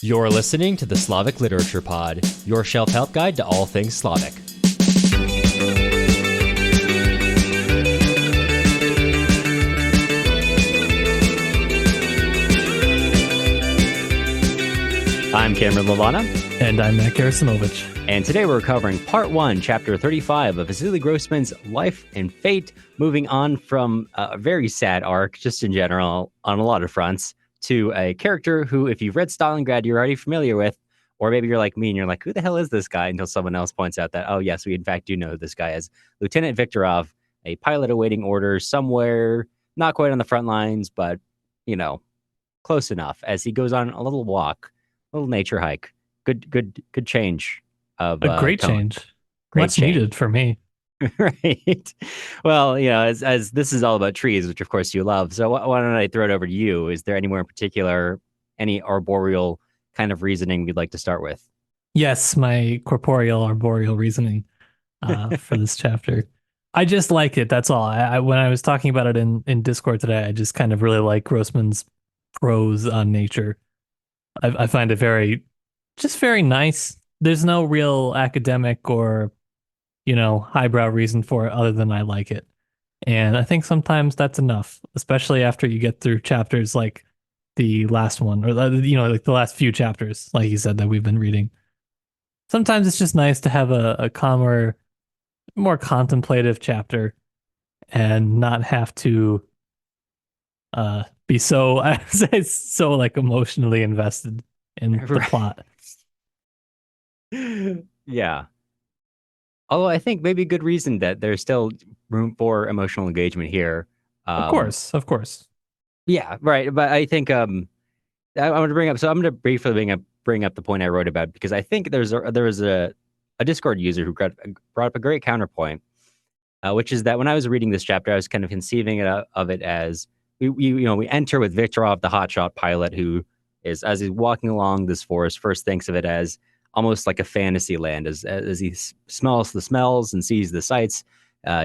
You're listening to the Slavic Literature Pod, your shelf help guide to all things Slavic. I'm Cameron Lavana. And I'm Matt Gerasimovich. And today we're covering Part 1, Chapter 35 of Vasily Grossman's Life and Fate, moving on from a very sad arc, just in general, on a lot of fronts, to a character who, if you've read Stalingrad, you're already familiar with, or maybe you're like me and you're like, who the hell is this guy? Until someone else points out that, oh, yes, we in fact do know who this guy is. Lieutenant Viktorov, a pilot awaiting orders somewhere, not quite on the front lines, but, you know, close enough, as he goes on a little walk, a little nature hike. Good change of a great tone. change. Great Much change. needed for me. Right. Well, you know, as this is all about trees, which of course you love. So why don't I throw it over to you? Is there anywhere in particular, any arboreal kind of reasoning we'd like to start with? Yes, my corporeal arboreal reasoning for this chapter. I just like it. That's all. When I was talking about it in Discord today, I just kind of really like Grossman's prose on nature. I find it very nice. There's no real academic or, highbrow reason for it other than I like it. And I think sometimes that's enough, especially after you get through chapters like the last one or, like the last few chapters, like you said, that we've been reading. Sometimes it's just nice to have a calmer, more contemplative chapter and not have to be so, I would say, so like emotionally invested in the plot. Yeah. Although I think maybe a good reason that there's still room for emotional engagement here. Of course. Yeah, right. But I think I want to bring up. So I'm going to briefly bring up the point I wrote about, because I think there was a Discord user who brought up a great counterpoint, which is that when I was reading this chapter, I was kind of conceiving of it as we enter with Viktorov, the hotshot pilot, who is, as he's walking along this forest, first thinks of it as almost like a fantasy land. As he smells the smells and sees the sights,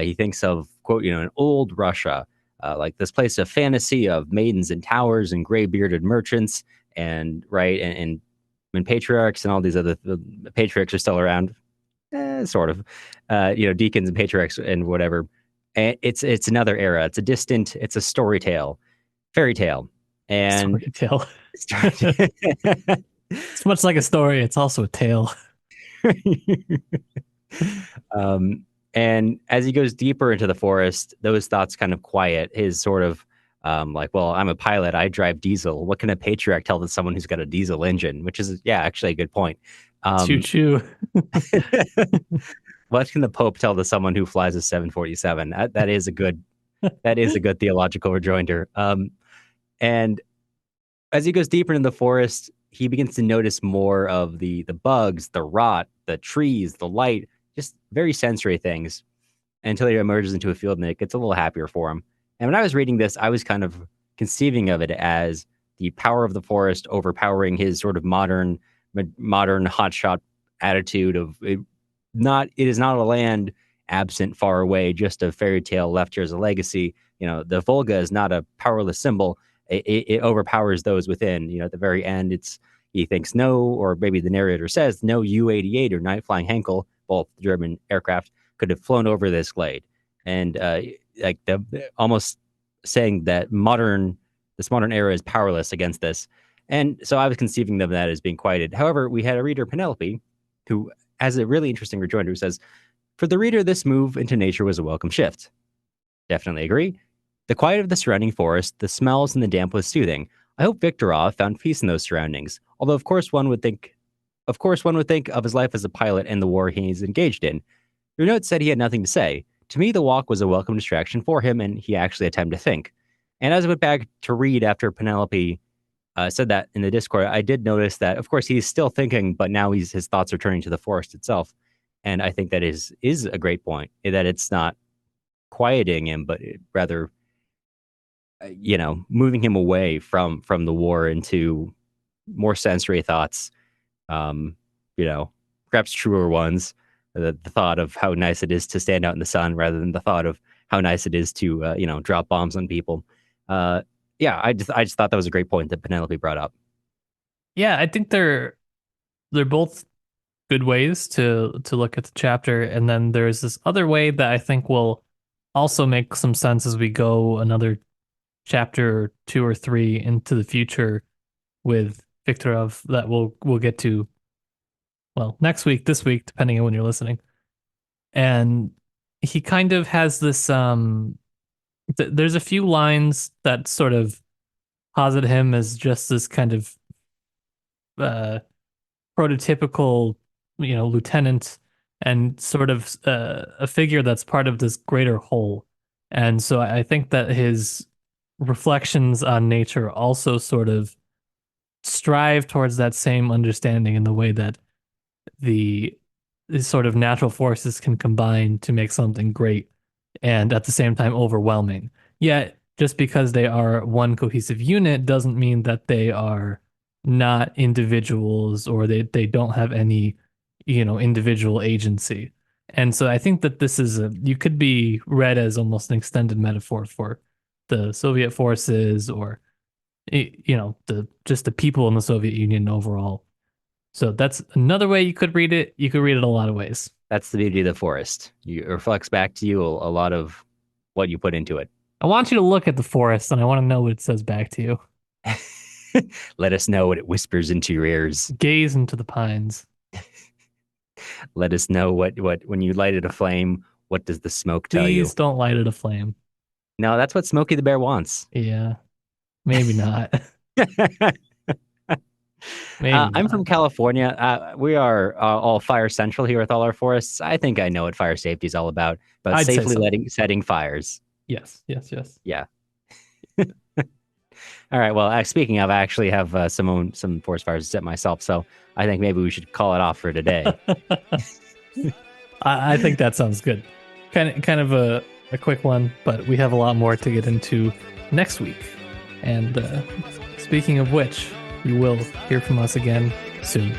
he thinks of, quote, an old Russia, like this place of fantasy of maidens and towers and gray bearded merchants, and when patriarchs and all these other patriarchs are still around, sort of, deacons and patriarchs and whatever. And it's another era. It's a story tale, fairy tale, and story tale. It's much like a story. It's also a tale. And as he goes deeper into the forest, those thoughts kind of quiet. His sort of like, well, I'm a pilot. I drive diesel. What can a patriarch tell to someone who's got a diesel engine? Which is, actually a good point. Choo-choo. What can the Pope tell to someone who flies a 747? That is a good theological rejoinder. And as he goes deeper into the forest, he begins to notice more of the bugs, the rot, the trees, the light, just very sensory things, until he emerges into a field and it gets a little happier for him. And when I was reading this, I was kind of conceiving of it as the power of the forest overpowering his sort of modern hotshot attitude of it is not a land absent far away, just a fairy tale left here as a legacy. The Volga is not a powerless symbol. It overpowers those within. At the very end, he thinks no, or maybe the narrator says no U-88 or Night Flying Henkel, both German aircraft, could have flown over this glade. And almost saying that this modern era is powerless against this. And so I was conceiving of that as being quieted. However, we had a reader, Penelope, who has a really interesting rejoinder, who says, for the reader, this move into nature was a welcome shift. Definitely agree. The quiet of the surrounding forest, the smells, and the damp was soothing. I hope Viktorov found peace in those surroundings. Although, of course, one would think of his life as a pilot and the war he's engaged in. Your note said he had nothing to say. To me, the walk was a welcome distraction for him, and he actually had time to think. And as I went back to read after Penelope said that in the Discord, I did notice that, of course, he's still thinking, but now his thoughts are turning to the forest itself. And I think that is a great point, that it's not quieting him, but rather moving him away from the war into more sensory thoughts, perhaps truer ones. The thought of how nice it is to stand out in the sun rather than the thought of how nice it is to, drop bombs on people. I just thought that was a great point that Penelope brought up. Yeah, I think they're both good ways to look at the chapter, and then there's this other way that I think will also make some sense as we go another chapter or two or three into the future with Viktorov that we'll get to, well, next week, this week, depending on when you're listening. And he kind of has this there's a few lines that sort of posit him as just this kind of uh prototypical, lieutenant, and sort of a figure that's part of this greater whole. And so I think that his reflections on nature also sort of strive towards that same understanding in the way that the these sort of natural forces can combine to make something great and at the same time overwhelming. Yet, just because they are one cohesive unit doesn't mean that they are not individuals or they don't have any, individual agency. And so I think that this is you could be read as almost an extended metaphor for the Soviet forces or the just the people in the Soviet Union overall. So that's another way you could read it. You could read it a lot of ways. That's the beauty of the forest. It reflects back to you a lot of what you put into it. I want you to look at the forest and I want to know what it says back to you. Let us know what it whispers into your ears. Gaze into the pines. Let us know what when you lighted a flame, what does the smoke tell you? Please don't light it aflame. No, that's what Smokey the Bear wants. Yeah, maybe not. Maybe I'm not. from California. We are all fire central here with all our forests. I think I know what fire safety is all about I'd say safely so. setting fires. Yes, yes, yes. Yeah. All right. Well, speaking of, I actually have some forest fires to set myself, so I think maybe we should call it off for today. I think that sounds good. Kind of a quick one, but we have a lot more to get into next week. And speaking of which, you will hear from us again soon.